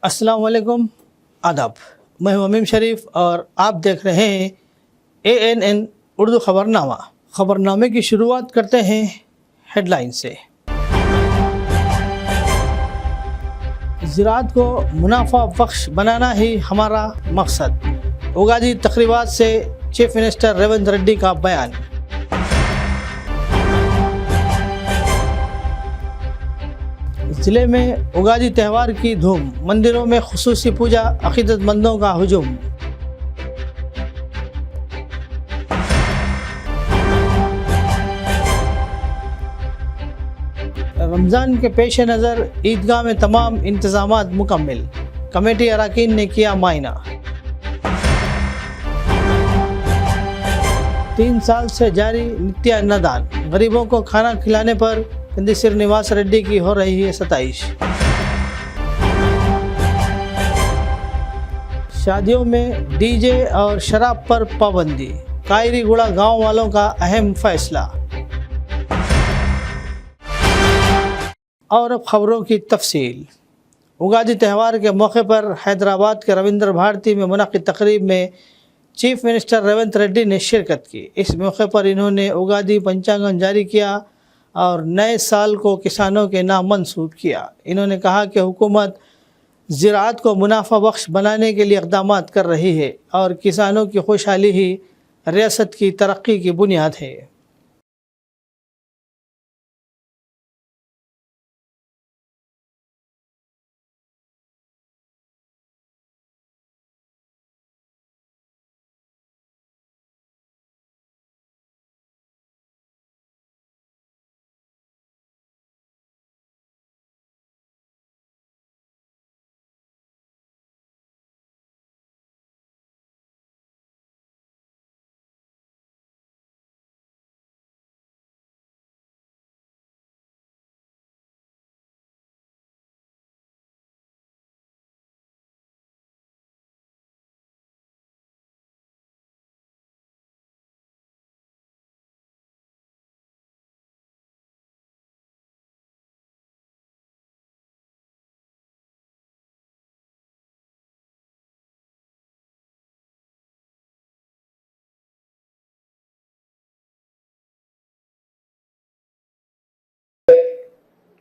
अस्सलाम वालेकुम, आदाब। मैं हूं अमीम शरीफ और आप देख रहे हैं ANN उर्दू ख़बरनामा। ख़बरनामे की शुरुआत करते हैं हेडलाइन से। ज़राअत को मुनाफा बख्श बनाना ही हमारा मकसद, उगादी तकरीबात से चीफ मिनिस्टर रेवंत रेड्डी का बयान। ज़िले में उगादी त्यौहार की धूम, मंदिरों में खुसूसी पूजा, अक़ीदतमंदों का हुजूम। रमज़ान के पेश नज़र ईदगाह में तमाम इंतज़ामात मुकम्मिल, कमेटी अरकान ने किया मायना। 3 साल से जारी नित्य अन्नदान, गरीबों को खाना खिलाने पर कंदी श्रीनिवास रेड्डी की हो रही है सताइश। शादियों में डीजे और शराब पर पाबंदी, कायरीगुड़ा गांव वालों का अहम फैसला। और अब खबरों की तफसील। उगादी त्यौहार के मौके पर हैदराबाद के रविंद्र भारती में मुनक़िद तकरीब में चीफ मिनिस्टर रेवंत रेड्डी ने शिरकत की। इस मौके पर इन्होंने उगादी पंचांगम जारी किया और नए साल को किसानों के नाम मंसूब किया। इन्होंने कहा कि हुकूमत ज़राअत को मुनाफा बख्श बनाने के लिए इक़दाम कर रही है और किसानों की खुशहाली ही रियासत की तरक्की की बुनियाद है।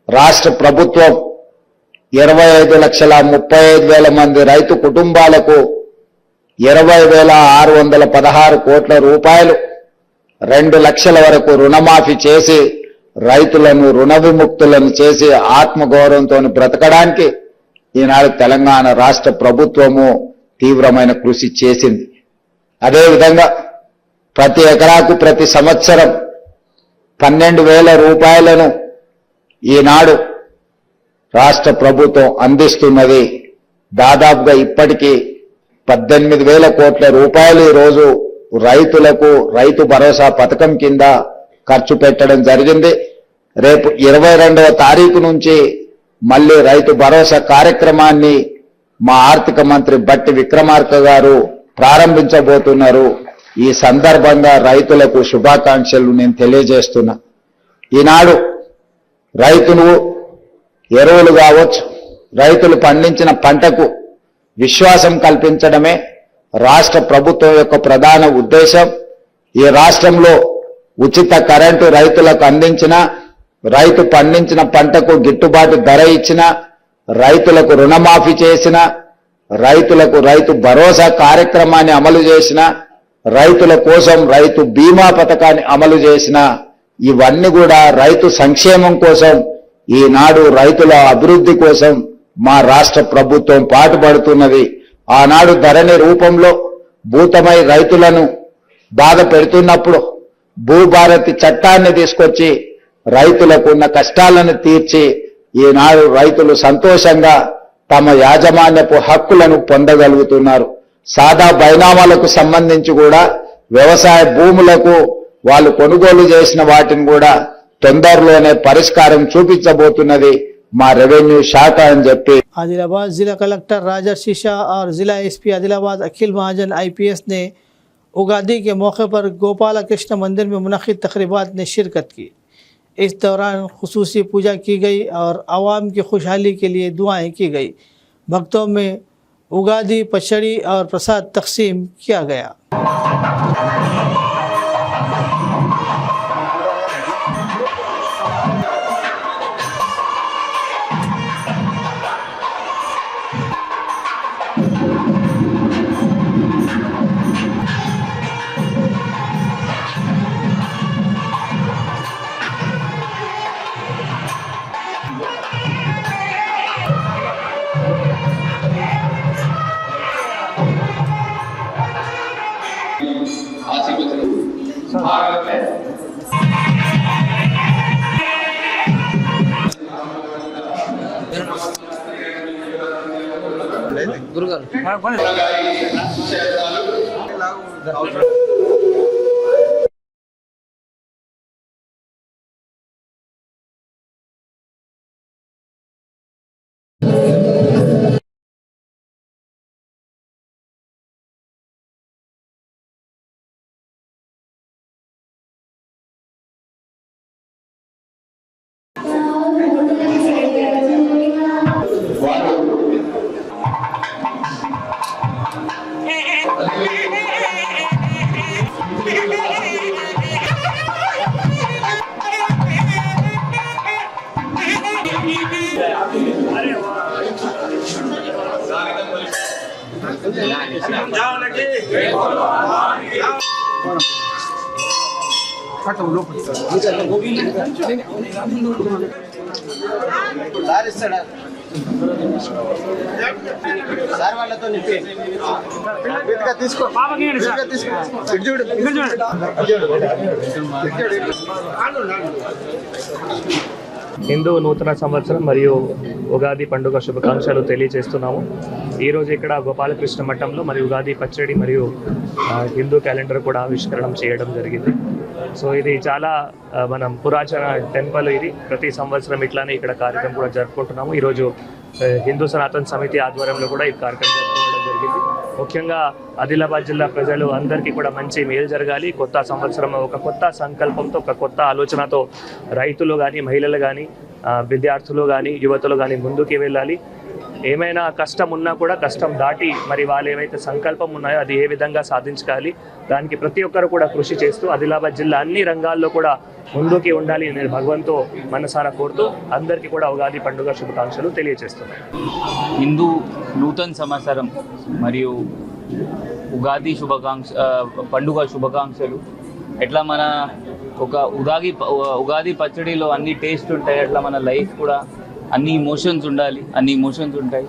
రాష్ట్ర ప్రభుత్వం 25,35,000 మంది రైతు కుటుంబాలకు 20,616 కోట్ల రూపాయలు 2 లక్షల వరకు రుణమాఫీ చేసి రైతులను రుణ విముక్తులను చేసి ఆత్మగౌరవంతో బ్రతకడానికి ఈనాడు తెలంగాణ రాష్ట్ర ప్రభుత్వము తీవ్రమైన కృషి చేసింది. అదేవిధంగా ప్రతి ఎకరాకు ప్రతి సంవత్సరం 12,000 రూపాయలను ఈనాడు రాష్ట్ర ప్రభుత్వం అందిస్తున్నది. దాదాపుగా ఇప్పటికీ 18,000 కోట్ల రూపాయలు ఈరోజు రైతులకు రైతు భరోసా పథకం కింద ఖర్చు పెట్టడం జరిగింది. రేపు 22వ తారీఖు నుంచి మళ్ళీ రైతు భరోసా కార్యక్రమాన్ని మా ఆర్థిక మంత్రి బట్టి విక్రమార్క గారు ప్రారంభించబోతున్నారు. ఈ సందర్భంగా రైతులకు శుభాకాంక్షలు నేను తెలియజేస్తున్నా. ఈనాడు రైతులు ఎరువులు కావచ్చు, రైతులు పండించిన పంటకు విశ్వాసం కల్పించడమే రాష్ట్ర ప్రభుత్వం యొక్క ప్రధాన ఉద్దేశం. ఈ రాష్ట్రంలో ఉచిత కరెంటు రైతులకు అందించిన, రైతు పండించిన పంటకు గిట్టుబాటు ధర ఇచ్చిన, రైతులకు రుణమాఫీ చేసిన, రైతులకు రైతు భరోసా కార్యక్రమాన్ని అమలు చేసిన, రైతుల కోసం రైతు బీమా పథకాన్ని అమలు చేసిన, ఇవన్నీ కూడా రైతు సంక్షేమం కోసం, ఈనాడు రైతుల అభివృద్ధి కోసం మా రాష్ట్ర ప్రభుత్వం పాటుపడుతున్నది. ఆనాడు ధరణి రూపంలో భూతమై రైతులను బాధ పెడుతున్నప్పుడు భూభారతి చట్టాన్ని తీసుకొచ్చి రైతులకు ఉన్న కష్టాలను తీర్చి ఈనాడు రైతులు సంతోషంగా తమ యాజమాన్యపు హక్కులను పొందగలుగుతున్నారు. సాదా బైనామాలకు సంబంధించి కూడా వ్యవసాయ భూములకు వాళ్ళు కొనుగోలు చేసిన వాటిని కూడా తొందరలోనే పరిష్కారం చూపించబోతున్నది మా రెవెన్యూ శాఖ అని చెప్పి आदिलाबाद जिला कलेक्टर राजर्षि शाह और जिला SP आदिलाबाद अखिल महाजन IPS ने उगादी के मौके पर गोपाल कृष्ण मंदिर में मुनक़िद तकरीबात ने शिरकत की। इस दौरान खुसूसी पूजा की गई और आवाम की खुशहाली के लिए दुआएं की गई। भक्तों में उगादी पचड़ी और प्रसाद तकसीम किया गया। హిందూ నూతన సంవత్సరం మరియు ఉగాది పండుగ శుభాకాంక్షలు తెలియజేస్తున్నాము. ఈరోజు ఇక్కడ గోపాలకృష్ణ మఠంలో మరియు ఉగాది పచ్చడి మరియు హిందూ క్యాలెండర్ కూడా ఆవిష్కరణం చేయడం జరిగింది. సో ఇది చాలా మనం పురాతన టెంపుల్. ఇది ప్రతి సంవత్సరం ఇట్లానే ఇక్కడ కార్యక్రమం కూడా జరుపుకుంటున్నాము. ఈరోజు హిందూ సనాతన సమితి ఆధ్వర్యంలో కూడా ఈ కార్యక్రమం జరుపుకోవడం జరిగింది. ముఖ్యంగా ఆదిలాబాద్ జిల్లా ప్రజలు అందరికీ కూడా మంచి మేలు జరగాలి. కొత్త సంవత్సరం ఒక కొత్త సంకల్పంతో, ఒక కొత్త ఆలోచనతో రైతులు కానీ, మహిళలు కానీ, విద్యార్థులు కానీ, యువతులు కానీ ముందుకు వెళ్ళాలి. ఏమైనా కష్టం ఉన్నా కూడా కష్టం దాటి మరి వాళ్ళు ఏవైతే సంకల్పం ఉన్నాయో అది ఏ విధంగా సాధించాలి, దానికి ప్రతి ఒక్కరు కూడా కృషి చేస్తూ ఆదిలాబాద్ జిల్లా అన్ని రంగాల్లో కూడా ముందుకి ఉండాలి నేను భగవంతో మనసారా కోరుతూ అందరికీ కూడా ఉగాది పండుగ శుభాకాంక్షలు తెలియజేస్తున్నాను. హిందూ నూతన సంవత్సరం మరియు ఉగాది పండుగ శుభాకాంక్షలు. ఎట్లా మన ఒక ఉగాది పచ్చడిలో అన్ని టేస్ట్ ఉంటాయి, అట్లా మన లైఫ్ కూడా అన్ని ఇమోషన్స్ ఉండాలి, అన్ని ఇమోషన్స్ ఉంటాయి.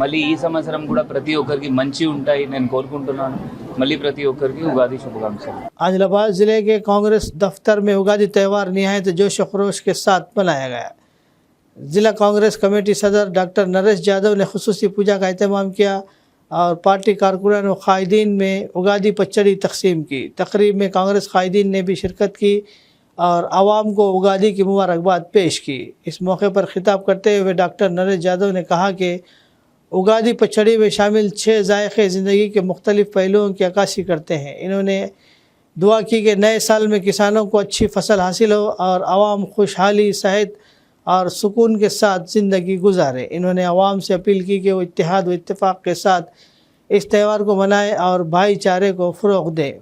మళ్ళీ ఈ సంవత్సరం కూడా ప్రతి ఒక్కరికి మంచి ఉంటాయి నేను కోరుకుంటున్నాను. మళ్ళీ ప్రతి ఒక్కరికి ఉగాది శుభాకాంక్షలు. आदिलाबाद जिले के कांग्रेस दफ्तर में उगादी त्यौहार निहायत जोश खरोश के साथ मनाया गया। जिला कांग्रेस कमेटी सदर डॉक्टर नरेश यादव ने खुसूसी पूजा का एहतमाम किया और पार्टी कारकुनान व कायदीन में उगादी पचड़ी तकसीम की। तकरीब में कांग्रेस कायदीन ने भी शिरकत की और आवाम को उगादी की मुबारकबाद पेश की। इस मौके पर खिताब करते हुए डॉक्टर नरेश यादव ने कहा कि उगादी पचड़ी में शामिल 6 जायके ज़िंदगी के मुख्तलिफ़ पहलुओं की अक्कासी करते हैं। इन्होंने दुआ की कि नए साल में किसानों को अच्छी फसल हासिल हो और आवाम खुशहाली, सेहत और सुकून के साथ ज़िंदगी गुजारे। इन्होंने आवाम से अपील की कि वो इत्तेहाद व इत्तेफाक के साथ इस त्यौहार को मनाएं और भाईचारे को फ़रोग़ दें।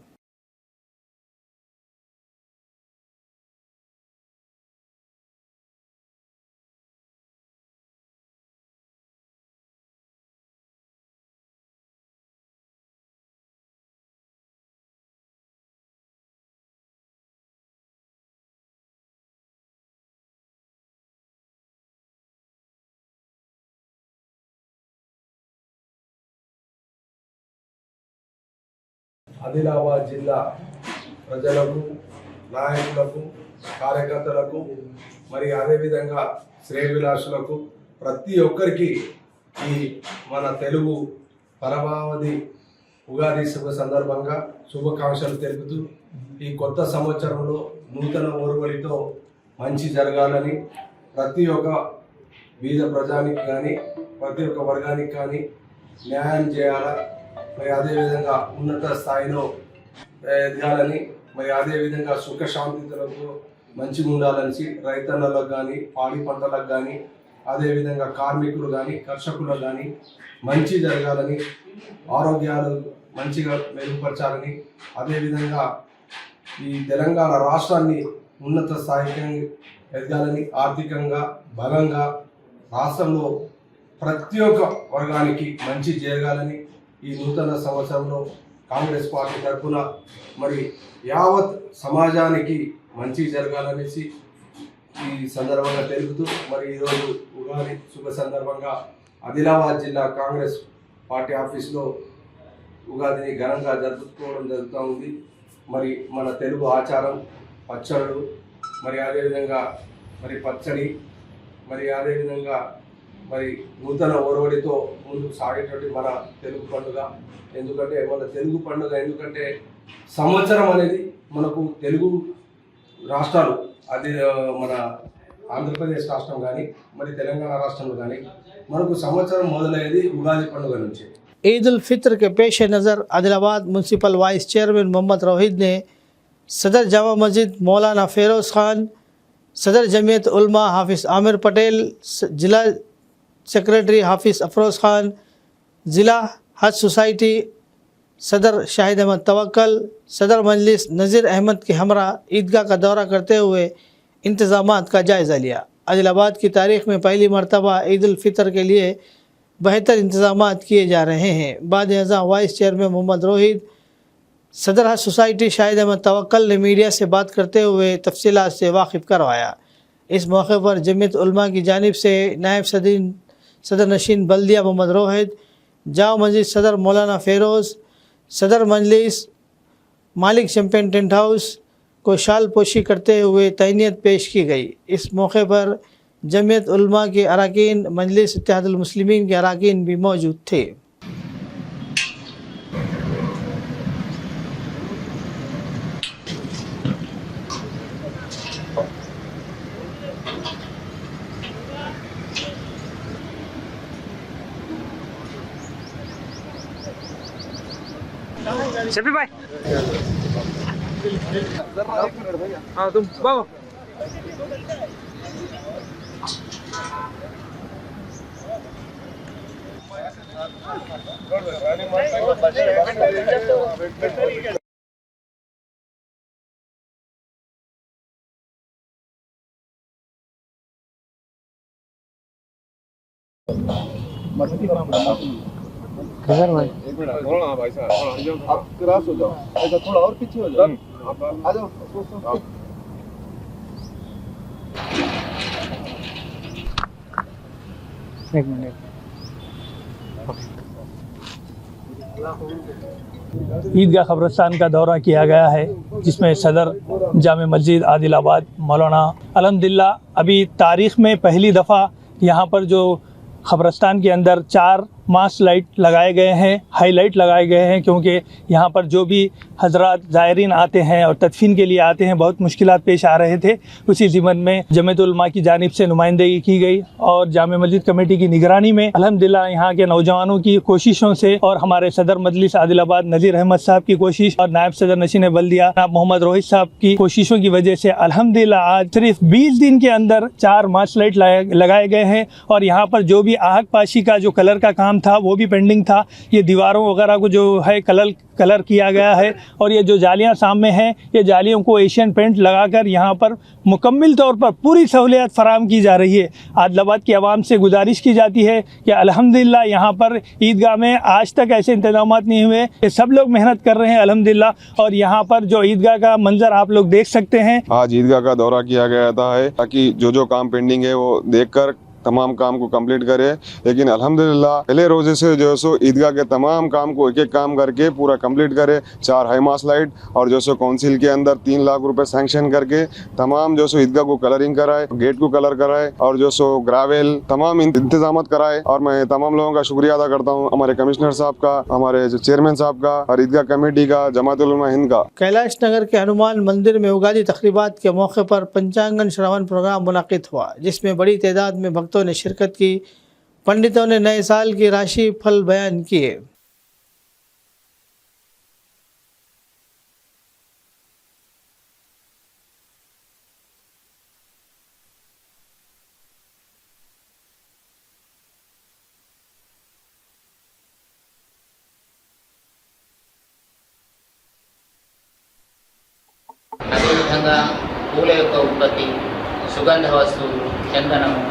ఆదిలాబాద్ జిల్లా ప్రజలకు, నాయకులకు, కార్యకర్తలకు మరి అదేవిధంగా శ్రేయభిలాషులకు ప్రతి ఒక్కరికి ఈ మన తెలుగు పరమావధి ఉగాది శుభ సందర్భంగా శుభాకాంక్షలు తెలుపుతూ ఈ కొత్త సంవత్సరంలో నూతన ఒరవడితో మంచి జరగాలని ప్రతి ఒక్క బీద ప్రజానికి కానీ ప్రతి ఒక్క వర్గానికి కానీ న్యాయం చేయాలా, మరి అదేవిధంగా ఉన్నత స్థాయిలో ఎదగాలని, మరి అదేవిధంగా సుఖశాంతితో మంచిగా ఉండాలని రైతన్నలకు కానీ, పాడి పంటలకు కానీ, అదేవిధంగా కార్మికులు కానీ కర్షకులు కానీ మంచి జరగాలని, ఆరోగ్యాలు మంచిగా మెరుగుపరచాలని, అదేవిధంగా ఈ తెలంగాణ రాష్ట్రాన్ని ఉన్నత స్థాయికి ఎదగాలని, ఆర్థికంగా బలంగా రాష్ట్రంలో ప్రతి ఒక్క వర్గానికి మంచి జరగాలని ఈ నూతన సంవత్సరంలో కాంగ్రెస్ పార్టీ తరఫున మరి యావత్ సమాజానికి మంచి జరగాలనేసి ఈ సందర్భంగా తెలుపుతూ మరి ఈరోజు ఉగాది శుభ సందర్భంగా ఆదిలాబాద్ జిల్లా కాంగ్రెస్ పార్టీ ఆఫీస్లో ఉగాదిని ఘనంగా జరుపుకోవడం జరుగుతూ ఉంది. మరి మన తెలుగు ఆచారం పచ్చళ్ళు, మరి అదేవిధంగా మరి పచ్చడి, మరి అదేవిధంగా మరి నూతన ఒరవడితో ముందుకు సాగేటువంటి మన తెలుగు పండుగ. ఎందుకంటే మన తెలుగు పండుగ ఎందుకంటే సంవత్సరం అనేది మనకు తెలుగు రాష్ట్రాలు, అది మన ఆంధ్రప్రదేశ్ రాష్ట్రం కానీ మరి తెలంగాణ రాష్ట్రంలో కానీ మనకు సంవత్సరం మొదలయ్యేది ఉగాది పండుగ నుంచి. ईद उल फितर के पेश नज़र Adilabad municipal vice chairman Mohammed Rohit ने सदर जामा मस्जिद मौलाना फ़िरोज़ ख़ान, सदर जमीयत उलमा हाफिज़ आमिर पटेल, ज़िला सेक्रेटरी हाफिज़ अफरोज़ ख़ान, ज़िला हज सोसाइटी सदर शाहिद अहमद तवक्कल, सदर मजलिस नज़ीर अहमद के हमरा ईदगाह का दौरा करते हुए इंतज़ामात का जायज़ा लिया। आदिलाबाद की तारीख़ में पहली मरतबा ईद उल फितर के लिए बेहतर इंतज़ामात किए जा रहे हैं। बाद अज़ा वाइस चेयरमैन मोहम्मद रोहित, सदर हज सोसाइटी शाहिद अहमद तवक्कल ने मीडिया से बात करते हुए तफसीलात से वाकिफ़ करवाया। इस मौके पर जमीयत उलमा की जानिब से नायब सदर नशीन बल्दिया मोहम्मद रोहित, जामा मस्जिद सदर मौलाना फ़िरोज़, सदर मजलिस मालिक चैम्पियन टेंट हाउस को शाल पोशी करते हुए तहनीत पेश की गई। इस मौके पर जमीयत उलमा के अरकान, मजलिस इत्तेहादुल मुस्लिमीन के अरकान भी मौजूद थे। शफी भाई, हाँ तुम बाबा एक मिनट थोड़ा ना भाई साहब, आप क्रॉस हो जाओ, ऐसा थोड़ा और पीछे हो जाओ, आप आ जाओ। एक मिनट। ईदगाह कब्रिस्तान का दौरा किया गया है, जिसमें सदर जामे मस्जिद आदिलाबाद मौलाना अल्हम्दुलिल्लाह अभी तारीख़ में पहली दफ़ा यहाँ पर जो कब्रिस्तान के अंदर 4 मास लाइट लगाए गए हैं, हाईलाइट लगाए गए हैं, क्योंकि यहाँ पर जो भी हजरात ज़ायरीन आते हैं और तदफीन के लिए आते हैं बहुत मुश्किलात पेश आ रहे थे। उसी ज़िमन में जमीयत उलमा की जानिब से नुमाइंदगी की गई और जामे मस्जिद कमेटी की निगरानी में अल्हम्दुलिल्लाह यहाँ के नौजवानों की कोशिशों से और हमारे सदर मजलिस आदिलाबाद नज़ीर अहमद साहब की कोशिश और नायब सदर नशीन बल्दिया मोहम्मद रोहित साहब की कोशिशों की वजह से अल्हम्दुलिल्लाह आज सिर्फ 20 दिन के अंदर 4 मास लाइट लगाए गए हैं। और यहाँ पर जो भी आहक पाशी का जो कलर का काम था वो भी पेंडिंग था। ये दीवारों वगैरह को जो है कलर किया गया है और ये जो जालियाँ सामने हैं ये जालियों को एशियन पेंट लगाकर यहाँ पर मुकम्मल तौर पर पूरी सहूलियत फराहम की जा रही है। आदिलाबाद की आवाम से गुजारिश की जाती है कि अल्हम्दुलिल्लाह यहाँ पर ईदगाह में आज तक ऐसे इंतजाम नहीं हुए, ये सब लोग मेहनत कर रहे हैं अल्हम्दुलिल्लाह। और यहाँ पर जो ईदगाह का मंजर आप लोग देख सकते हैं। आज ईदगाह का दौरा किया गया था है ताकि जो काम पेंडिंग है वो देखकर तमाम काम को कंप्लीट करे। लेकिन अल्हम्दुलिल्लाह पहले रोजे से जो सो ईदगाह के तमाम काम को एक एक काम करके पूरा कंप्लीट करे। 4 हाई मास लाइट और जो सो काउंसिल के अंदर 3 लाख रुपए सैंक्शन करके तमाम जो सो ईदगाह को कलरिंग कराए, गेट को कलर कराए और जो सो ग्रावेल तमाम इंतजाम कराए। और मैं तमाम लोगों का शुक्रिया अदा करता हूँ, हमारे कमिश्नर साहब का, हमारे जो चेयरमैन साहब का और ईदगाह कमेटी का, जमात उलमा हिंद का। कैलाश नगर के हनुमान मंदिर में उगादी तकरीबात के मौके पर पंचांगन श्रवण प्रोग्राम मुनाकिद हुआ, जिसमें बड़ी तादाद में भक्तों ने शिरकत की। पंडितों ने नए साल की राशि फल बयान किए। అదేవిధంగా పూల యొక్క ఉత్పత్తి, సుగంధ వస్తువులు, చందనము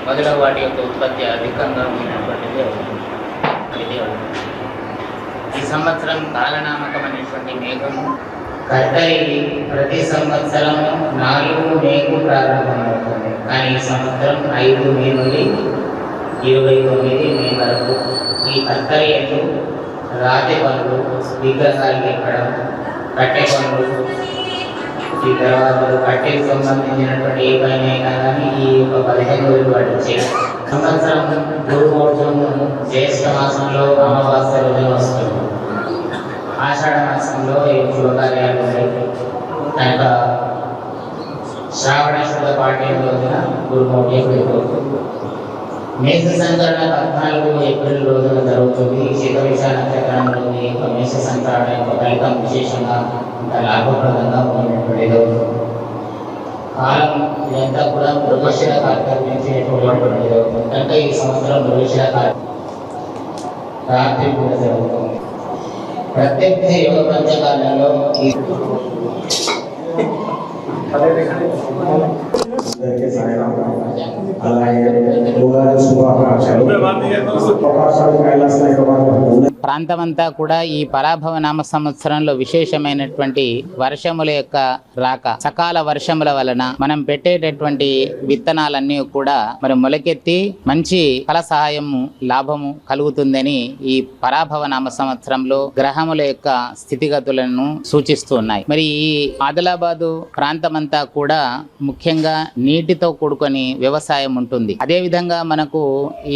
మొదలగు వాటి యొక్క ఉత్పత్తి అధికంగా ఉన్నటువంటిది అవుతుంది. ఈ సంవత్సరం కాలనామకం అనేటువంటి మేఘము కర్తరి ప్రతి సంవత్సరం 4 మేకు ప్రారంభమవుతుంది. కానీ ఈ సంవత్సరం 5 మే నుండి 29 మే వరకు ఈ కర్తరి రాతి పనులు, విగ్రహాలు ఎక్కడం, కట్టె పనులు, ఈ తర్వాత కట్టెకి సంబంధించినటువంటి ఏ పని అయినా కానీ ఈ యొక్క 15 రోజులు పట్టించే సంవత్సరం గురుమూర్తము జ్యేష్ఠ మాసంలో అమావాస్య రోజున వస్తుంది. ఆషాఢ మాసంలో ఈ శుభకార్యాలు కనుక శ్రావణ శుద్ధ పాఠ్యం రోజున గురుమూర్తి వెళ్ళిపోతుంది. మేష సంకరణ 14 ఏప్రిల్ రోజున జరుగుతుంది. శతవిష నక్షత్రంలో ఈ యొక్క మేష సంకరణ యొక్క ఫలితం విశేషంగా లాభప్రదంగా ఉన్నటువంటిది. కాలం ఇదంతా కూడా మృగశిర కార్యక్రమించేటువంటిది అవుతుంది కనుక ఈ సంవత్సరం మృగశిర రాత్రి కూడా జరుగుతుంది. ప్రత్యక్ష యోగ పంచకాలంలో ఈ ప్రాంతమంతా కూడా ఈ పరాభవ నామ సంవత్సరంలో విశేషమైనటువంటి వర్షముల యొక్క రాక, సకాల వర్షముల వలన మనం పెట్టేటటువంటి విత్తనాలన్నీ కూడా మరి మొలకెత్తి మంచి ఫల సహాయము, లాభము కలుగుతుందని ఈ పరాభవ నామ సంవత్సరంలో గ్రహముల యొక్క స్థితిగతులను సూచిస్తూ ఉన్నాయి. మరి ఈ ఆదిలాబాదు ప్రాంతమంతా కూడా ముఖ్యంగా నీటితో కూడుకొని వ్యవసాయం ఉంటుంది. అదే విధంగా మనకు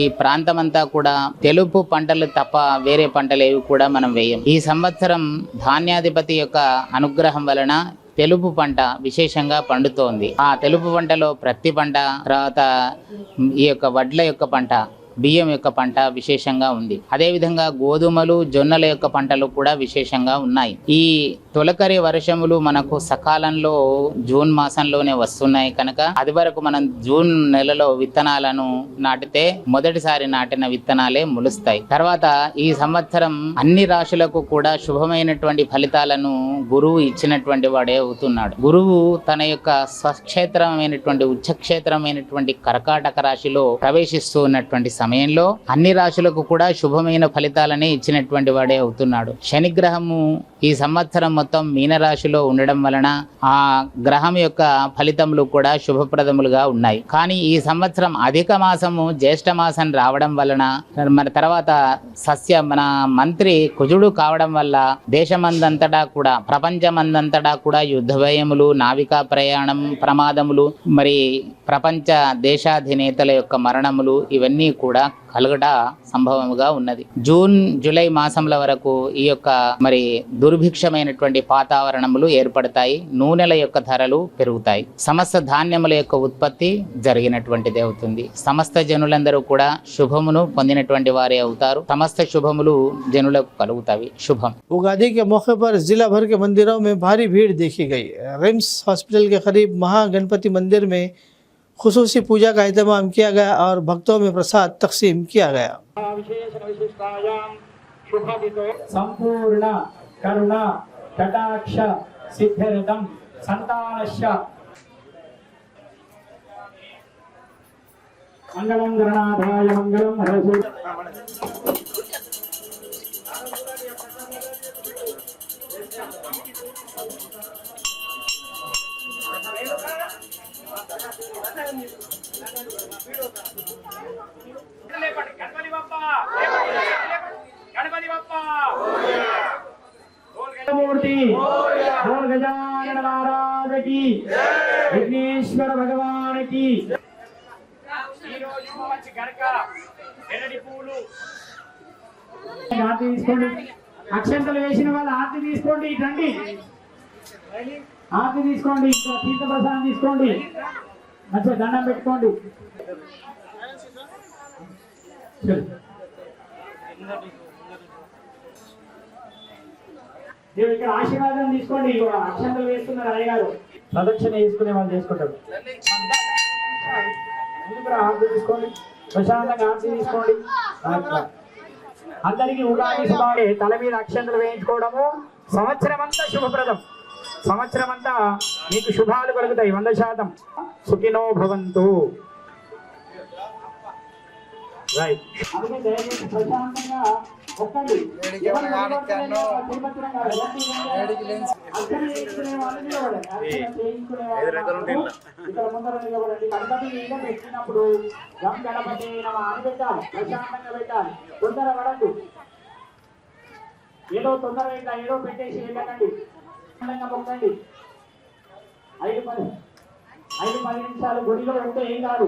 ఈ ప్రాంతమంతా కూడా తెలుపు పంటలు తప్ప వేరే పంటలు ఏవి కూడా మనం వేయం. ఈ సంవత్సరం ధాన్యాధిపతి యొక్క అనుగ్రహం వలన తెలుపు పంట విశేషంగా పండుతోంది. ఆ తెలుపు పంటలో ప్రత్తి పంట, తర్వాత ఈ యొక్క వడ్ల యొక్క పంట, బియ్యం యొక్క పంట విశేషంగా ఉంది. అదేవిధంగా గోధుమలు, జొన్నల యొక్క పంటలు కూడా విశేషంగా ఉన్నాయి. ఈ తొలకరి వర్షములు మనకు సకాలంలో జూన్ మాసంలోనే వస్తున్నాయి కనుక అది వరకు మనం జూన్ నెలలో విత్తనాలను నాటితే మొదటిసారి నాటిన విత్తనాలే మొలుస్తాయి. తర్వాత ఈ సంవత్సరం అన్ని రాశులకు కూడా శుభమైనటువంటి ఫలితాలను గురువు ఇచ్చినటువంటి వాడే అవుతున్నాడు. గురువు తన యొక్క స్వక్షేత్రమైనటువంటి ఉచ్చక్షేత్రమైనటువంటి కర్కాటక రాశిలో ప్రవేశిస్తూ ఉన్నటువంటి సమయంలో అన్ని రాశులకు కూడా శుభమైన ఫలితాలని ఇచ్చినటువంటి వాడే అవుతున్నాడు. శనిగ్రహము ఈ సంవత్సరం మొత్తం మీనరాశిలో ఉండడం వలన ఆ గ్రహం యొక్క ఫలితములు కూడా శుభప్రదములుగా ఉన్నాయి. కానీ ఈ సంవత్సరం అధిక మాసము జ్యేష్ఠ మాసం రావడం వలన మన తర్వాత మన మంత్రి కుజుడు కావడం వల్ల దేశమందంతటా కూడా, ప్రపంచమందంతటా కూడా యుద్ధ భయములు, నావికా ప్రయాణం ప్రమాదములు, మరి ప్రపంచ దేశాధినేతల యొక్క మరణములు ఇవన్నీ కూడా కలుగట సంభవముగా ఉన్నది. జూన్ జూలై మాసంల వరకు ఈ యొక్క మరి దుర్భిక్షమైనటువంటి వాతావరణములు ఏర్పడతాయి. నూనెల యొక్క ధరలు పెరుగుతాయి. సమస్త ధాన్యముల యొక్క ఉత్పత్తి జరిగినటువంటిది అవుతుంది. సమస్త జనులందరూ కూడా శుభమును పొందినటువంటి వారే అవుతారు. సమస్త శుభములు జనులకు కలుగుతాయి. శుభం. उगादी के मौके पर जिला भर के मंदिरों में भारी भीड़ देखी गई। रिम्स हॉस्पिटल के करीब महागणपति मंदिर में खुसूसी पूजा का इंतजाम किया गया और भक्तों में प्रसाद तकसीम किया गया। संपूर्ण करुणा कटाक्ष सिद्ध्यर्थम संतानस्य मंगलम गणनाथाय मंगलम हरसु मूर्ति बोल गजानन महाराज की, विघ्नेश्वर भगवान की। అక్షంతలు వేసిన వాళ్ళు ఆర్తి తీసుకోండి, ఇటండి ఆర్తి తీసుకోండి, తీర్థ ప్రసాదం తీసుకోండి, మంచిగా దండం పెట్టుకోండి. ఇక్కడ ఆశీర్వాదం తీసుకోండి. అక్షంతలు వేస్తున్నారు అయ్యగారు, ప్రదక్షిణ చేసుకునే వాళ్ళు చేసుకుంటారు. ఆర్తి తీసుకోండి, ప్రశాంతంగా ఆర్తి తీసుకోండి. అందరికీ ఉగాది శుభాలే. తల మీద అక్షంతలు వేయించుకోవడము సంవత్సరం అంతా శుభప్రదం. సంవత్సరం అంతా మీకు శుభాలు కలుగుతాయి 100%. సుఖినో భవంతు. రైట్. అందుకే దయచేసి ప్రశాంతంగా ఒక్కండి. ఇక్కడ ముందర నిలబడండి. గణపతి మీద పెట్టినప్పుడు గం గణపతి అని పెట్టాలి, ప్రశాంతంగా పెట్టాలి. తొందర పడద్దు, ఏదో తొందర ఏదో పెట్టేసి వెళ్ళకండి. మొక్కండి. 5-10 నిమిషాలు గుడిలో ఉంటే ఏం కాదు.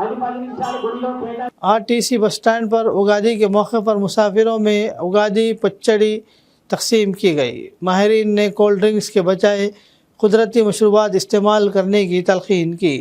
5-10 నిమిషాలు గుడిలో आरटीसी बस स्टैंड पर उगादी के मौके पर मुसाफिरों में उगादी पचड़ी तकसीम की गई। माहिरीन ने कोल्ड ड्रिंक्स के बजाय कुदरती मशरूबात इस्तेमाल करने की तलकीन की।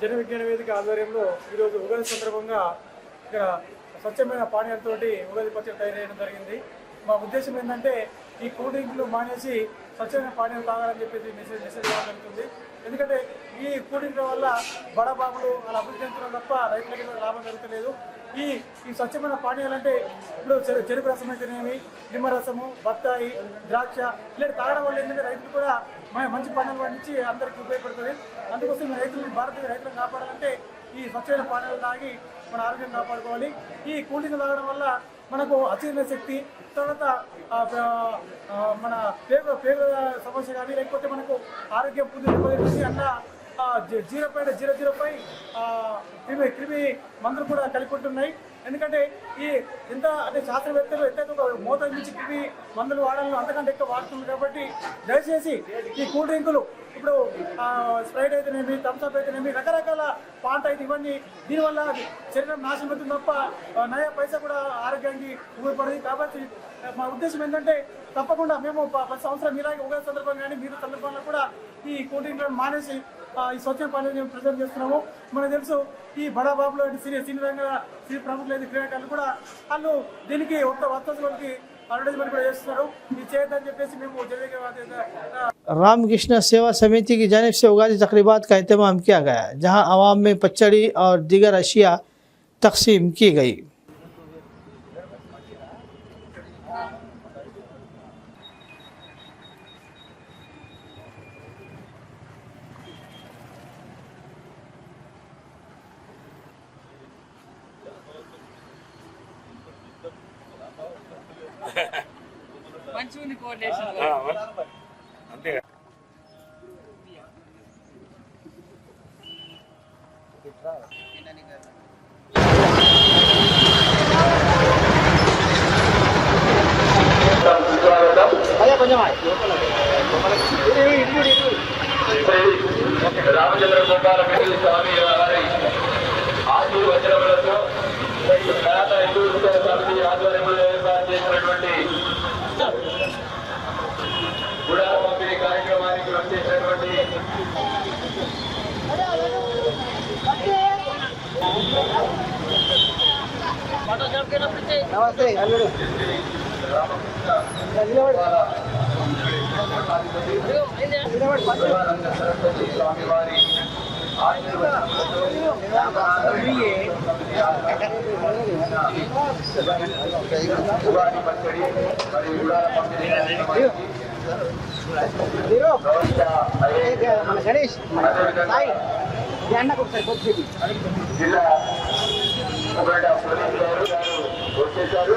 జన విజ్ఞాన వేదిక ఆధ్వర్యంలో ఈరోజు ఉగాది సందర్భంగా ఇక్కడ స్వచ్ఛమైన పానీయాలతో ఉగాది పచ్చడి తయారు చేయడం జరిగింది. మా ఉద్దేశం ఏంటంటే ఈ కూల్ డ్రింక్లు మానేసి స్వచ్ఛమైన పానీయాలు తాగాలని చెప్పేసి మెసేజ్ ఇవ్వడం జరుగుతుంది. ఎందుకంటే ఈ కూల్ డ్రింక్ల వల్ల బడబాబులు అలా అభివృద్ధి చెందడం తప్ప రైతులకి లాభం జరుగుతలేదు. ఈ స్వచ్ఛమైన పానీయాలు అంటే ఇప్పుడు చెరుకు రసం అయితేనేమి, నిమ్మరసము, బత్తాయి, ద్రాక్ష ఇలాంటి తాగడం వల్ల ఏంటంటే రైతులు కూడా మంచి పంటలు పండించి అందరికీ ఉపయోగపడుతుంది. అందుకోసం భారతీయ రైతులను కాపాడాలంటే ఈ స్వచ్ఛమైన పానీయాలు తాగి మన ఆరోగ్యం కాపాడుకోవాలి. ఈ కూల్ డ్రింక్ తాగడం వల్ల మనకు అజీర్ణ శక్తి, తర్వాత మన పేగు సమస్య కానీ లేకపోతే మనకు ఆరోగ్యం పొంది అట్లా 0.005 క్రిమి మందులు కూడా కలిపి ఉంటున్నాయి. ఎందుకంటే ఈ ఎంత అంటే శాస్త్రవేత్తలు ఎంతైతే ఒక మోతాదు నుంచి క్రిమి మందులు వాడాలని అంతకంటే ఎక్కువ వాడుతున్నారు. కాబట్టి దయచేసి ఈ కూల్ డ్రింకులు ఇప్పుడు స్ప్రైట్ అయితేనేమి, థమ్స్అప్ అయితేనేమి, రకరకాల పాంట అయితే ఇవన్నీ దీనివల్ల శరీరం నాశనం అవుతుంది తప్ప నయా పైసా కూడా ఆరోగ్యానికి ఉపయోగపడదు. కాబట్టి మా ఉద్దేశం ఏంటంటే తప్పకుండా మేము 10 సంవత్సరాలు ఇలాగే ఉగాది సందర్భంగా కానీ మీరు సందర్భంలో కూడా ఈ కూల్ డ్రింక్లను మానేసి ఈ స్వచ్ఛ పానీయాలు ప్రజెంట్ చేస్తున్నాము. మనకు తెలుసు ఈ బడాబాబులో సినీ ప్రముఖులు అయితే క్రీడాకారులు కూడా వాళ్ళు దీనికి వర్తకులకి అడ్వర్టైజ్మెంట్ కూడా చేస్తున్నారు. ఇది చేయొద్దని చెప్పేసి మేము रामकृष्ण सेवा समिति की जानिब से उगादी तकरीबात का एहतमाम किया गया, जहां आवाम में पचड़ी और दीगर अशिया तकसीम की गई। మంచి కోఆర్డినేషన్ అంతే. రామచంద్ర గోపాల స్వామి వారి ఆశీర్వచనములతో హిందూ సమితి ఆధ్వర్యంలో ఏర్పాటు చేసినటువంటి గుడాల పంపిణీ కార్యక్రమానికి వచ్చేసినటువంటి సరస్వతి స్వామి వారి ఉగాది పచ్చడి మరియు గుడాల పంపిణీ జిల్లా వచ్చేసారు.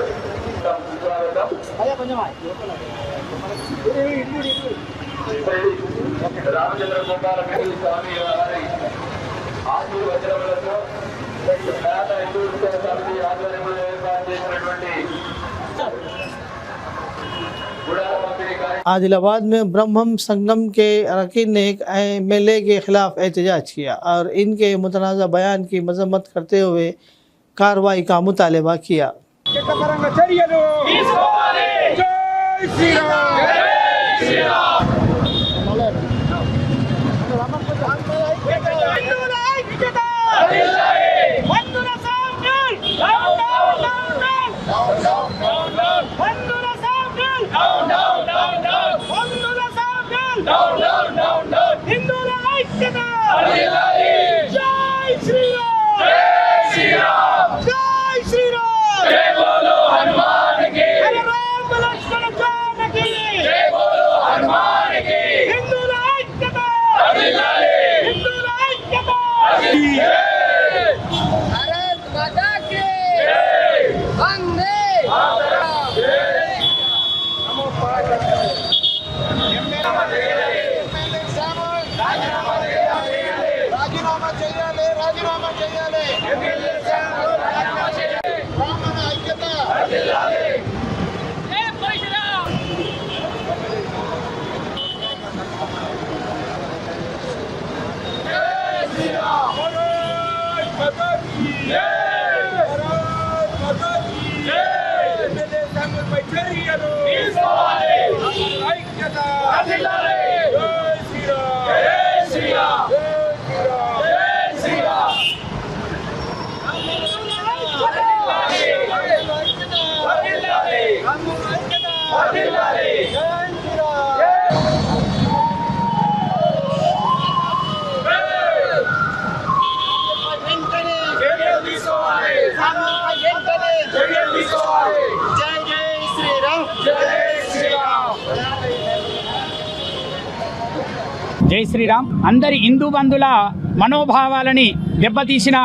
రామచంద్ర గోపాలరెడ్డి స్వామి వారి ఆశీర్వచనములతో ఖ్యాత హిందూ ఉత్సవ సమితి ఆధ్వర్యంలో ఏర్పాటు చేసినటువంటి గుడాల పంపిణీ కార్యక్రమం आदिलाबाद में ब्रह्मम संगम के अरकान ने एक MLA के खिलाफ एहतजाज किया और इनके मुतनाज़ा बयान की मजम्मत करते हुए कार्रवाई का मुतालबा किया। జై శ్రీరామ్. అందరి హిందూ బంధుల మనోభావాలని దెబ్బతీసిన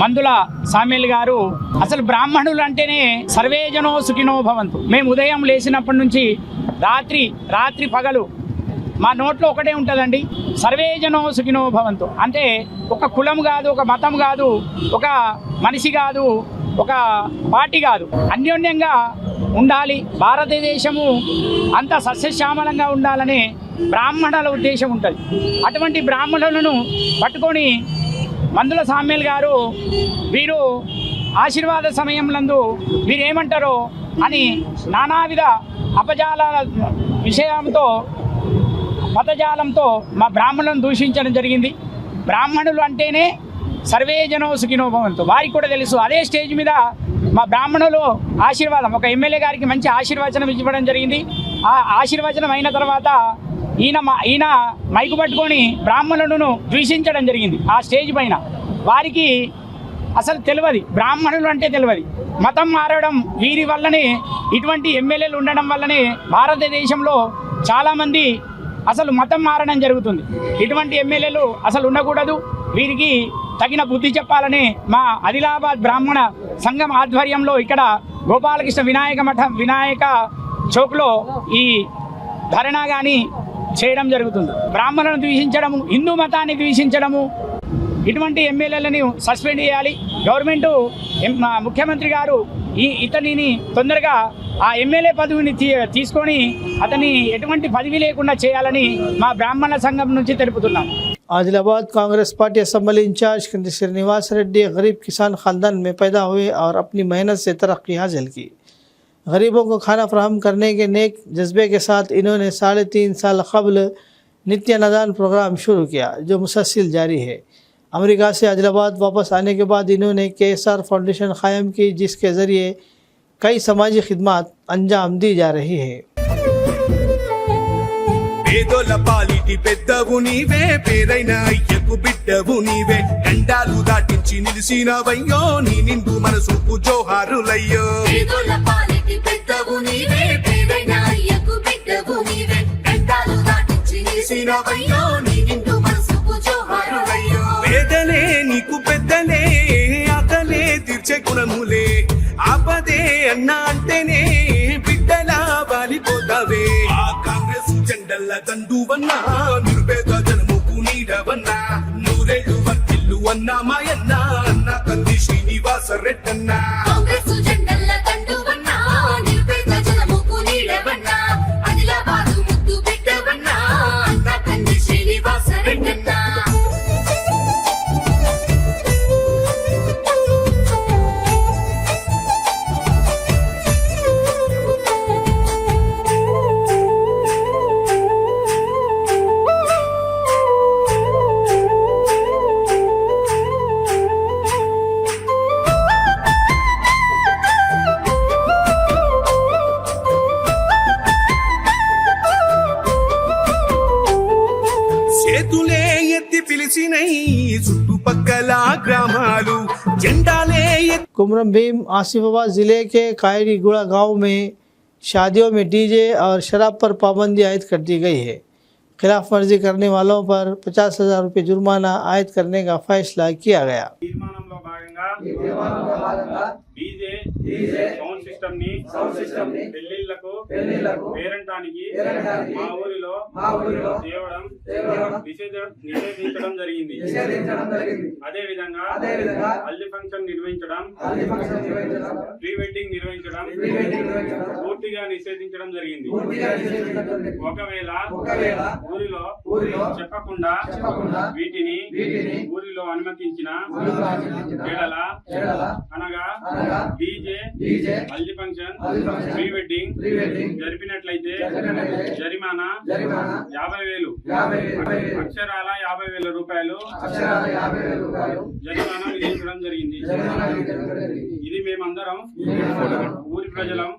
మందుల సామ్యుల్ గారు అసలు బ్రాహ్మణులు అంటేనే సర్వేజనో సుఖినో భవంతు. మేము ఉదయం లేచినప్పటి నుంచి రాత్రి పగలు మా నోట్లో ఒకటే ఉంటుందండి, సర్వేజనో సుఖినో భవంతు. అంటే ఒక కులం కాదు, ఒక మతం కాదు, ఒక మనిషి కాదు, ఒక పార్టీ కాదు, అన్యోన్యంగా ఉండాలి, భారతదేశము అంత సస్యశ్యామలంగా ఉండాలనే బ్రాహ్మణుల ఉద్దేశం ఉంటుంది. అటువంటి బ్రాహ్మణులను పట్టుకొని మందుల సామ్యుల్ గారు వీరు ఆశీర్వాద సమయంలందు వీరేమంటారో అని నానావిధ అపజాల విషయంతో పదజాలంతో మా బ్రాహ్మణులను దూషించడం జరిగింది. బ్రాహ్మణులు అంటేనే సర్వేజనో సుఖినో భవంతు. వారికి కూడా తెలుసు. అదే స్టేజ్ మీద మా బ్రాహ్మణులు ఆశీర్వాదం ఒక ఎమ్మెల్యే గారికి మంచి ఆశీర్వచనం ఇవ్వడం జరిగింది. ఆ ఆశీర్వచనం అయిన తర్వాత ఈయన మైకు పట్టుకొని బ్రాహ్మణులను ద్వేషించడం జరిగింది ఆ స్టేజ్ పైన. వారికి అసలు తెలియదు, బ్రాహ్మణులు అంటే తెలియదు. మతం మారడం వీరి వల్లనే, ఇటువంటి ఎమ్మెల్యేలు ఉండడం వల్లనే భారతదేశంలో చాలామంది అసలు మతం మారడం జరుగుతుంది. ఇటువంటి ఎమ్మెల్యేలు అసలు ఉండకూడదు. వీరికి తగిన బుద్ధి చెప్పాలని మా ఆదిలాబాద్ బ్రాహ్మణ సంఘం ఆధ్వర్యంలో ఇక్కడ గోపాలకృష్ణ వినాయక చౌక్లో ఈ ధర్నా కానీ చేయడం జరుగుతుంది. బ్రాహ్మణులను ద్వేషించడము, హిందూ మతాన్ని ద్వేషించడము, ఇటువంటి ఎమ్మెల్యేలను సస్పెండ్ చేయాలి. గవర్నమెంట్ ముఖ్యమంత్రి గారు ఇతనిని తొందరగా ఆ ఎమ్మెల్యే పదవిని తీసుకొని అతని ఎటువంటి పదవి లేకుండా చేయాలని మా బ్రాహ్మణ సంఘం నుంచి తెలుపుతున్నాం. Adilabad Congress party assembly incharge Srinivas Reddy गरीब किसान ख़ानदान में पैदा हुए और अपनी मेहनत से तरक्की हासिल की। गरीबों को खाना फराहम करने के नेक जज्बे के साथ इन्होंने 3.5 साल कबल नित्यानदान प्रोग्राम शुरू किया, जो मुसलसल जारी है। अमेरिका से आदिलाबाद वापस आने के बाद इन्होंने KSR फाउंडेशन कायम की, जिसके ज़रिए कई समाजी खिदमत अंजाम दी जा रही है। పేదోల పాలిటి పెద్దవు నీవే, పేరైన అయ్యకు బిడ్డవు నీవే, గండాలు దాటించి నిలిసినవయ్యో, నీ నిండు మనసుకు జోహారులయ్యో. పేదోల పాలిటి పెద్దవు నీవే, పేరైన అయ్యకు బిడ్డవు నీవే, నిలిసినవయ్యో నీ నిండు మనసుకు జోహారులయ్యో పేదలే నీకు పెద్దలే ఆకలే తీర్చే గుణములే ఆపదే అన్నా అంటేనే బిడ్డలా వాలిపోతావే ఆ కాంగ్రెస్ జెండల్ల దండువన్నా నిరుపేద జనముకు నీడవన్నా నూరేళ్లు వర్తిల్లు అన్నా మాయన్నా అన్న కంది శ్రీనివాస రెడ్డన్నా కాంగ్రెస్ జెండల్ల దండువన్నా నిరుపేద జనముకు నీడవన్నా ఆదిలాబాదు ముద్దు బిడ్డవన్నా అన్న కంది శ్రీనివాస రెడ్డన్నా చేతులే ఎత్తి పిలిచినై చుట్టుపక్కల గ్రామాలు జెండాలే कुमरम भीम आसिफाबाद ज़िले के कायरीगुड़ा गांव में शादियों में डीजे और शराब पर पाबंदी आयद कर दी गई है। खिलाफ वर्जी करने वालों पर 50,000 रुपये जुर्माना आयद करने का फैसला किया गया। डीजे సౌండ్ సిస్టమ్ ని పెళ్లిళ్లకు పేరంటానికి మా ఊరిలో నిషేధించడం జరిగింది. అదే విధంగా హల్దీ ఫంక్షన్ నిర్వహించడం, ప్రీ వెడ్డింగ్ నిర్వహించడం పూర్తిగా నిషేధించడం జరిగింది. ఒకవేళ ఊరిలో చెప్పకుండా వీటిని ఊరిలో అనుమతించిన ఎడల అనగా DJ haldi function pre wedding జరిపినట్లయితే జరిమానా 50,000 అక్షరాల 50,000 రూపాయలు జరిమానా విధించడం జరిగింది. ఇది మేమందరం ఊరి ప్రజలం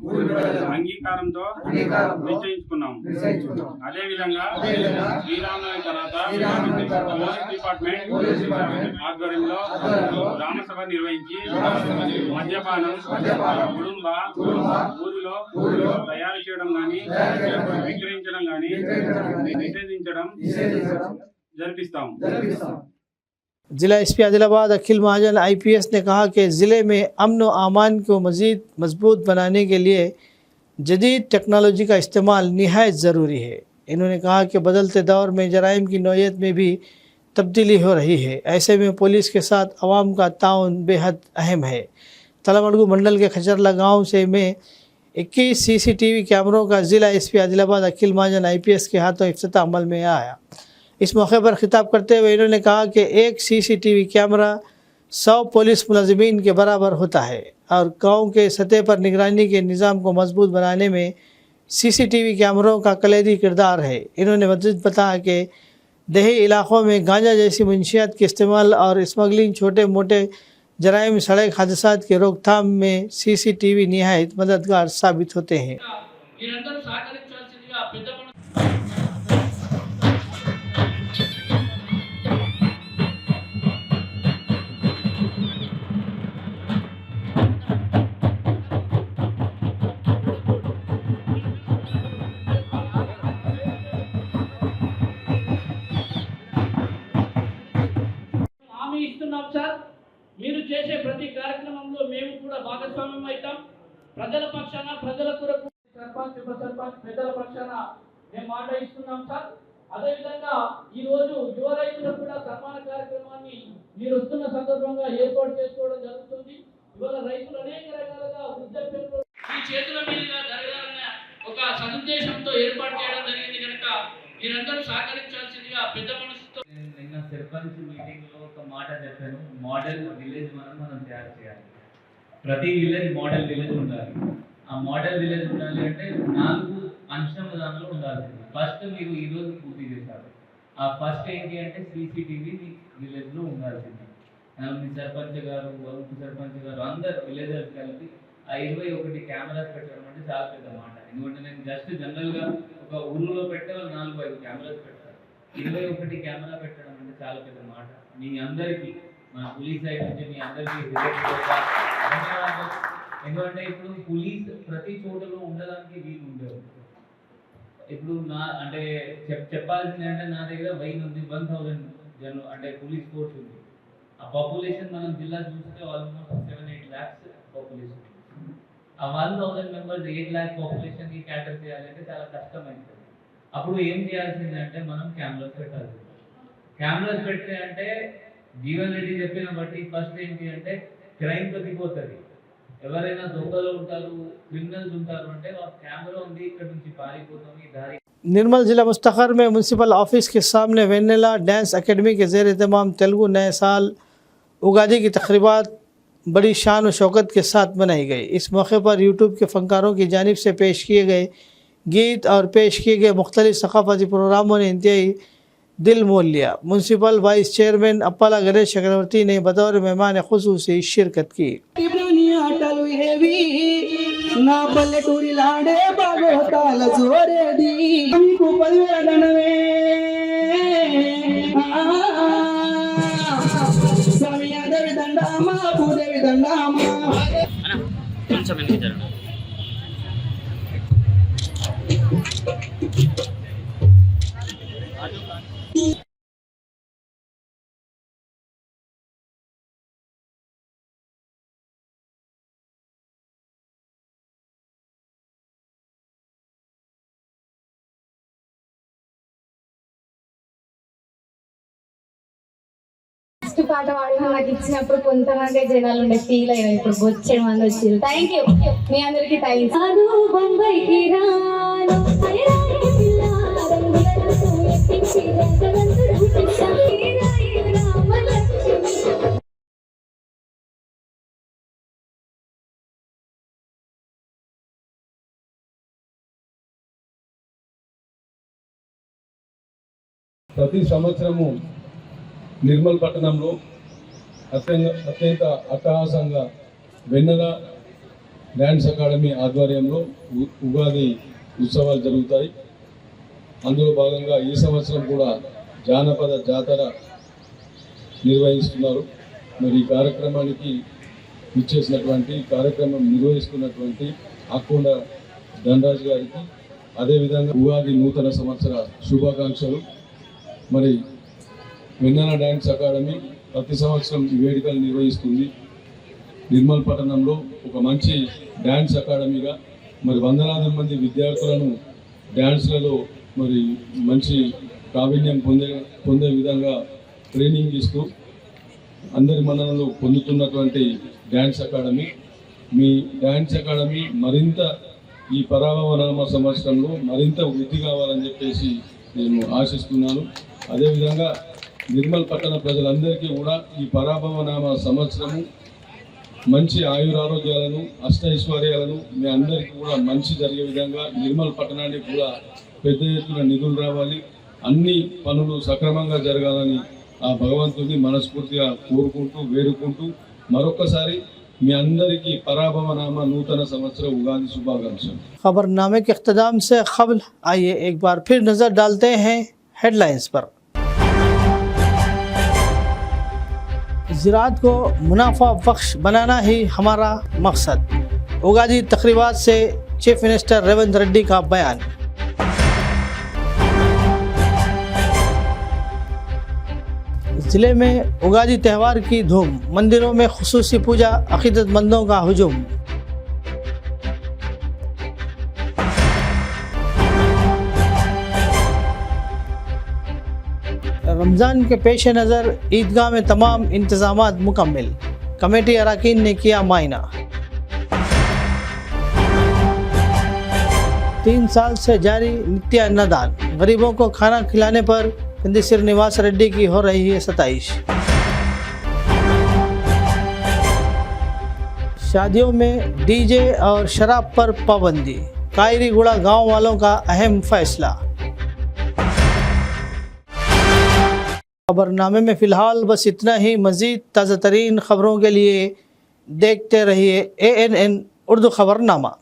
అంగీకారంతో నిశ్చయించుకున్నాం. అదే విధంగా శ్రీరామనవమి తర్వాత పోలీస్ డిపార్ట్మెంట్ ఆధ్వర్యంలో గ్రామసభ నిర్వహించి మద్యపానం కుటుంబ ఊరిలో తయారు చేయడం గాని విక్రయించడం గాని నిషేధించడం జరిపిస్తాం. जिला एसपी आदिलाबाद अखिल महाजन IPS ने कहा कि ज़िले में अमन व अमान को मज़ीद मजबूत बनाने के लिए जदीद टेक्नोलॉजी का इस्तेमाल निहायत ज़रूरी है। इन्होंने कहा कि बदलते दौर में जराइम की नौयत में भी तब्दीली हो रही है। ऐसे में पुलिस के साथ अवाम का ताउन बेहद अहम है। तलामड़गू मंडल के खचरला गाँव से में 21 CCTV कैमरों का ज़िला एसपी आदिलाबाद अखिल महाजन IPS के हाथों इफ्तिताह अमल में आया। इस मौके पर खिताब करते हुए इन्होंने कहा कि एक CCTV कैमरा 100 पुलिस मुलाजिमीन के बराबर होता है और गाँव के सतह पर निगरानी के निज़ाम को मजबूत बनाने में CCTV कैमरों का कलीदी किरदार है। इन्होंने मज़ीद बताया कि देही इलाक़ों में गांजा जैसी मंशियात के इस्तेमाल और स्मगलिंग छोटे मोटे जराइम सड़क हादसात की रोकथाम में CCTV निहायत मददगार साबित होते हैं। హామీ ఇస్తున్నాం సార్, మీరు చేసే ప్రతి కార్యక్రమంలో మేము కూడా భాగస్వామ్యం అవుతాం. ప్రజల పక్షాన ప్రజల కొరకు సర్పంచ్ ఉప సర్పంచ్ పెద్దల పక్షాన మేము మాట ఇస్తున్నాం సార్. అదేవిధంగా ఈరోజు యువ రైతులకు కూడా సన్మాన కార్యక్రమాన్ని మీరు వస్తున్న సందర్భంగా ఏర్పాటు చేసుకోవడం జరుగుతుంది. ఇవాళ రైతులు అనేక రకాలుగా వృద్ధాప్యంలో మీ చేతుల మీదుగా జరగాలనే ఒక సదుద్దేశంతో ఏర్పాటు చేయడం జరిగింది కనుక మీరందరూ సహకరించాల్సిందిగా పెద్ద మనసుతో. నిన్న సర్పంచ్ మీటింగ్ లో ఒక మాట చెప్పాను, మోడల్ విలేజ్ మనం తయారు చేయాలి. ప్రతి విలేజ్ మోడల్ విలేజ్ ఉండాలి. ఆ మోడల్ విలేజ్ ఉండాలి అంటే 4 అంశాలు దాంట్లో ఉండాల్సింది. ఫస్ట్ మీరు ఈ రోజు పూర్తి చేశారు. ఆ ఫస్ట్ ఏంటి అంటే CCTV విలేజ్ లో ఉండాల్సింది. మీ సర్పంచ్ గారు, ఉప సర్పంచ్ గారు అందరు విలేజర్స్ కలిపి ఆ 21 కెమెరాస్ పెట్టడం అంటే చాలా పెద్ద మాట. ఎందుకంటే నేను జస్ట్ జనరల్ గా ఒక ఊళ్ళో పెట్టే 4-5 కెమెరాస్ పెడతారు. 21 కెమెరా పెట్టడం అంటే చాలా పెద్ద మాట. మీ అందరికీ మన పోలీస్ సైడ్ నుంచి మీ అందరికీ ధన్యవాదాలు. ఎందుకంటే ఇప్పుడు పోలీస్ ప్రతి చోటలో ఉండడానికి వీలు ఉండదు. ఇప్పుడు నా అంటే చెప్పాల్సింది అంటే నా దగ్గర 1000 జనం అంటే పోలీస్ ఫోర్స్ ఉంది. ఆ పాపులేషన్ మనం జిల్లా చూస్తే ఆల్మోస్ట్ 7-8 lakhs పాపులేషన్. ఆ 1000 మెంబర్స్ 8 lakh పాపులేషన్ కి క్యాటర్ చేయాలంటే చాలా కష్టమైంది. అప్పుడు ఏం చేయాల్సిందంటే మనం కెమెరాస్ పెట్టాలి. కెమెరాస్ పెడితే అంటే జీవన్ రెడ్డి చెప్పిన బట్టి ఫస్ట్ ఏంటి అంటే క్రైమ్ తగ్గిపోతుంది. ఎవరైనా దొంగలు ఉంటారు, క్రిమినల్స్ ఉంటారు అంటే కెమెరా ఉంది ఇక్కడ నుంచి పారిపోతాం ఈ దారి. निर्मल जिला मुस्तखर में म्यूनसिपल ऑफिस के सामने वेनिला डांस एकेडमी के ज़ेर एहतमाम तेलुगु नए साल उगादी की तकरीबात बड़ी शान और शौकत के साथ मनाई गई। इस मौके पर यूट्यूब के फ़नकारों की जानिब से पेश किए गए गीत और पेश किए गए मुख्तलिफ सकाफती प्रोग्रामों ने इंतहाई दिल मोल लिया। म्यूनसिपल वाइस चेयरमैन अप्पाला गणेश चक्रवर्ती ने बतौर मेहमान खुसूसी शिरकत की। నా పల్లెటూరి లాడే బాగోతాల జోరేది మీకు 10,000 దండమే సమయాదేవి దండామా భూదేవి దండామా కొంచెం ఎందుకు జరగదు. ఫస్ట్ పాట పాడి నాకు ఇచ్చినప్పుడు కొంతమంది జనాలు ఉండే ఫీల్ అయ్యారు. ఇప్పుడు వచ్చే మంది వచ్చారు. థ్యాంక్ యూ మీ అందరికి థ్యాంక్స్. బొంబాయికి రాను ప్రతి సంవత్సరము నిర్మల్ పట్టణంలో అత్యంత అట్టహాసంగా వెన్నెల డ్యాన్స్ అకాడమీ ఆధ్వర్యంలో ఉగాది ఉత్సవాలు జరుగుతాయి. అందులో భాగంగా ఈ సంవత్సరం కూడా జానపద జాతర నిర్వహిస్తున్నారు. మరి ఈ కార్యక్రమానికి ఇచ్చేసినటువంటి కార్యక్రమం నిర్వహిస్తున్నటువంటి అక్కొండ ధనరాజ్ గారికి అదేవిధంగా ఉగాది నూతన సంవత్సర శుభాకాంక్షలు. మరి వెన్నెల డ్యాన్స్ అకాడమీ ప్రతి సంవత్సరం ఈ వేడుకలు నిర్వహిస్తుంది. నిర్మల్ పట్టణంలో ఒక మంచి డ్యాన్స్ అకాడమీగా మరి వందలాది మంది విద్యార్థులను డ్యాన్స్లలో మరి మంచి ప్రావీణ్యం పొందే విధంగా ట్రైనింగ్ ఇస్తూ అందరి మన్ననలు పొందుతున్నటువంటి డ్యాన్స్ అకాడమీ. మీ డ్యాన్స్ అకాడమీ మరింత ఈ పరాభవనామ సంవత్సరంలో మరింత వృద్ధి కావాలని చెప్పేసి నేను ఆశిస్తున్నాను. అదేవిధంగా నిర్మల్ పట్టణ ప్రజలందరికీ కూడా ఈ పరాభవనామ సంవత్సరము మంచి ఆయురారోగ్యాలను అష్టైశ్వర్యాలను మీ అందరికీ కూడా మంచి జరిగే విధంగా నిర్మల్ పట్టణానికి కూడా పెద్ద ఎత్తున నిధులు రావాలి, అన్ని పనులు సక్రమంగా జరగాలని ఆ భగవంతుడిని మనస్ఫూర్తిగా కోరుకుంటూ వేడుకుంటూ మరొకసారి మీ అందరికీ పరాభవనామ నూతన సంవత్సర ఉగాది శుభాకాంక్షలు. खबरनामे के इख्तिताम से क़ब्ल आइए एक बार फिर नज़र डालते हैं हेडलाइंस पर। ज़राअत को मुनाफा बख्श बनाना ही हमारा मकसद, उगादी तकरीबात से चीफ मिनिस्टर रेवंत रेड्डी का बयान। ज़िले में उगादी त्यौहार की धूम, मंदिरों में खुसूसी पूजा, अक़ीदतमंदों का हुजूम। रमज़ान के पेश नज़र ईदगाह में तमाम इंतज़ामात मुकम्मल, कमेटी अरकान ने किया मायना। 3 साल से जारी नित्य अन्नदान, गरीबों को खाना खिलाने पर कंदिसिर निवास रेड्डी की हो रही है सताइश। शादियों में डीजे और शराब पर पाबंदी, कायरीगुड़ा गांव वालों का अहम फैसला। खबरनामे में फ़िलहाल बस इतना ही। मज़ीद ताज़ा तरीन खबरों के लिए देखते रहिए ANN उर्दू खबरनामा।